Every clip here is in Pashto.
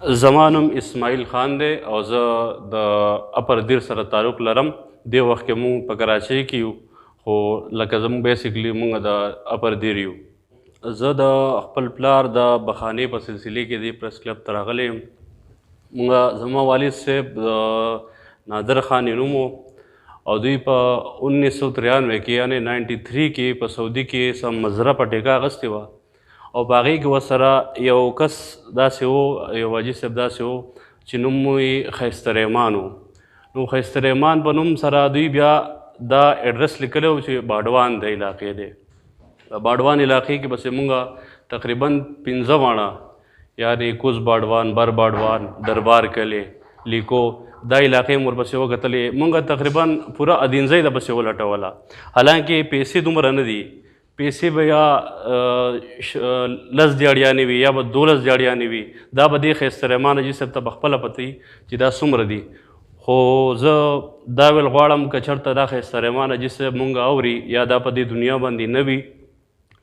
زما نوم اسماعیل خان دی او زه د اپر دیر سره تعلق لرم. دې وخت کې مونږ په کراچۍ کې یو، خو لکه زموږ بیسیکلی مونږ د اپر دیر یو. زه د خپل پلار د بخانې په سلسلې کې دې پریس کلب ته راغلی یم. زما والد صاحب نادر خان یې نوم و او دوی په 1993 کې یعنې 93 کې په سعودي کې سم مزره په ټیکه اخیستې وه او په هغې کې ورسره یو کس داسې و، یو حاجي صاحب داسې و چې نوم یې ښایسته رحمان و. نو ښایسته رحمان په نوم سره دوی بیا دا ایډرس لیکلی و چې باډوان د علاقې دی. باډوان علاقې کې بس مونږ تقریبا 15 واړه یعنې کوز باډوان، بر باډوان، دربار کلی، لیکو دا علاقې مو ورپسې وکتلې. مونږ تقریبا پوره ادینځۍ دپسې ولټوله، حالانکې پیسې دومره نه دي. پیسې به یا 10 دیاړیانې وي یا به 12 دیاړیانې وي. دا به دې ښایسته رحمان حاجي صاحب ته پخپله پته وي چې دا څومره دي. خو زه دا ویل غواړم که چېرته دا ښایسته رحمان حاجي صاحب مونږ اوري یا دا په دې دنیا باندې نه وي،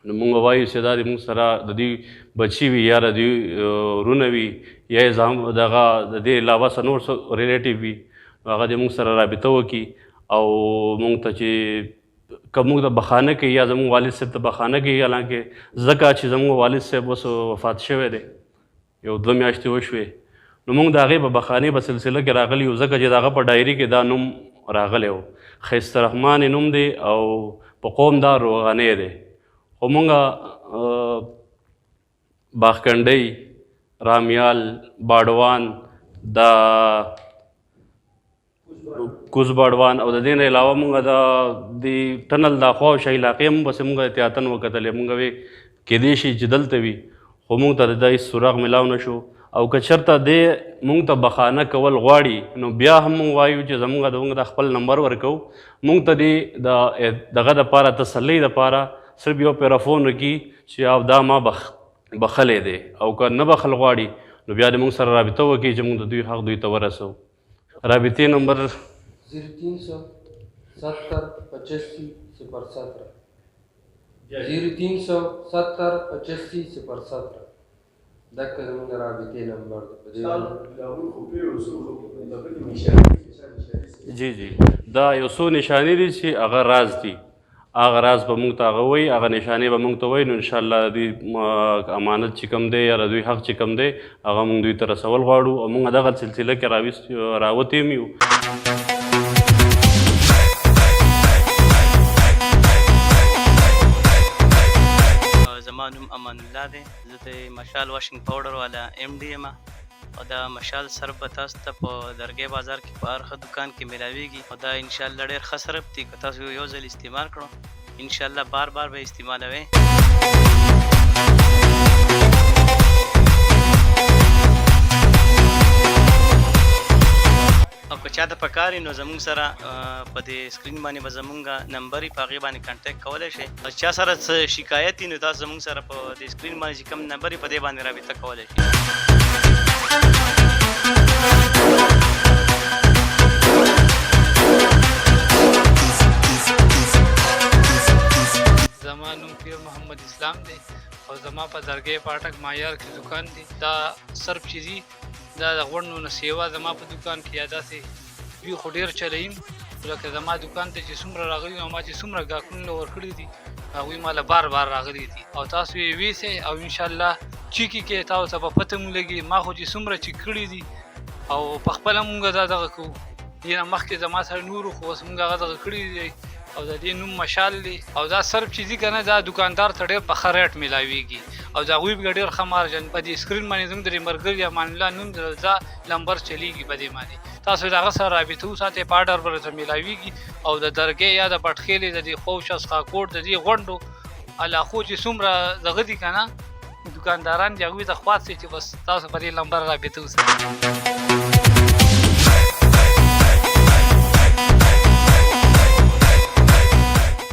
نو مونږ وایو چې دا د مونږ سره د دوی بچي وي یا د دوی ورونه وي یا یې دغه د دې علاوه څه نور څه ریلیټیو وي، هغه دې مونږ سره رابطه وکړي او مونږ ته چې که موږ ته بخانه کوي یا زموږ والد صاحب ته بخانه کوي، حالانکې ځکه چې زموږ والد صاحب اوس وفات شوی دی، یو 2 میاشتې وشوې، نو موږ د هغې په بخانې په سلسله کې راغلي یو، ځکه چې د هغه په ډایري کې دا نوم راغلی و. ښایسته رحمان یې نوم دی او په قوم دا روغنی دی. خو موږ باغکنډۍ، رامیال، باډوان، دا کوز باډوان او د دې نه علاوه مونږ د ټنل دا خوا او شا علاقې هم بس مونږ احتیاطاً وکتلې. مونږ وی کیدای شي چې دلته وي، خو مونږ ته د هېڅ سراغ میلاو نه شو. او که چېرته دې مونږ ته بخانه کول غواړي نو بیا هم مونږ وایو چې زمونږ د خپل نمبر ورکوو. مونږ ته دې دغه دپاره تسلۍ دپاره صرف یو پیرافون وکړي چې او دا ما بخلی دی، او که نه بخل غواړي نو بیا دې مونږ سره رابطه وکړي چې مونږ د دوی حق دوی ته ورسوو. رابطې نمبر 0370 85 017 0370 85 017 دک زموږ رابطې نمبر دی. جی دا یو څو نشانې دي چې هغه راز دي، هغه راز به موږ ته هغه وایي، هغه نشانې به موږ ته وایي. نو انشاءالله دوی امانت چې کوم دی یا د دوی حق چې کوم دی هغه موږ دوی ته رسول غواړو او موږ دغه سلسله کې راوتې م یو. زما نوم امان الله دی، زه د مشال واشنګ پاوډر والا ایم ډي یم او دا مشال سرف به تاسو ته په درګۍ بازار کې په هر ښه دکان کې میلاویږي او دا انشاءالله ډېر ښه سرف دی. که تاسو یو ځل استعمال کړو انشاءالله بار بار به استعمالوئ. او که چاته پکار وي نو زموږ سره په دې سکرین باندې به زموږ نمبر وي، په هغې باندې کنټیکټ کولی شئ. او چا سره څه شکایت وي نو تاسو زموږ سره په دې سکرین باندې چې کوم نمبر وي په دې باندې رابطه کولی شئ. زما نوم پیر محمد اسلام دی او زما په درګۍ پاټک معیار کې دکان دی. دا صرف چې دي دا د غونډو نه سیوا زما په دکان کې یا داسې دوی خو ډېر چلویم، لکه زما دکان ته چې څومره راغلي او ما چې څومره ګاهکونه ورکړي دي هغوی ماله بار بار راغلي دي او تاسو یې ویسئ او انشاءالله چیکي کې تاسو ته به پته مو لګي. ما خو چې څومره چې کړي دي او په خپله مونږ دا دغه کوو. دې نه مخکې زما سره نورو خو اوس مونږ هغه دغه کړي دي او د دې نوم مشال دی او دا صرف چې دي که نه دا دکاندار ته ډېر په ښه ریټ میلاویږي او د هغوی به ډېر ښه مارجن په دې سکرین باندې زموږ د ملګري امان الله نوم دا نمبر چلیږي په دې باندې. تاسو د هغه سره رابطه وساتئ، په اډر به درته میلاویږي او د درګۍ یا د بټخېلې د دې خوش اسخاکوټ د دې غونډو علاقو چې څومره دغه دي که نه دکانداران د هغوی ته خواست چې بس تاسو په دې نمبر رابطه وساتئ.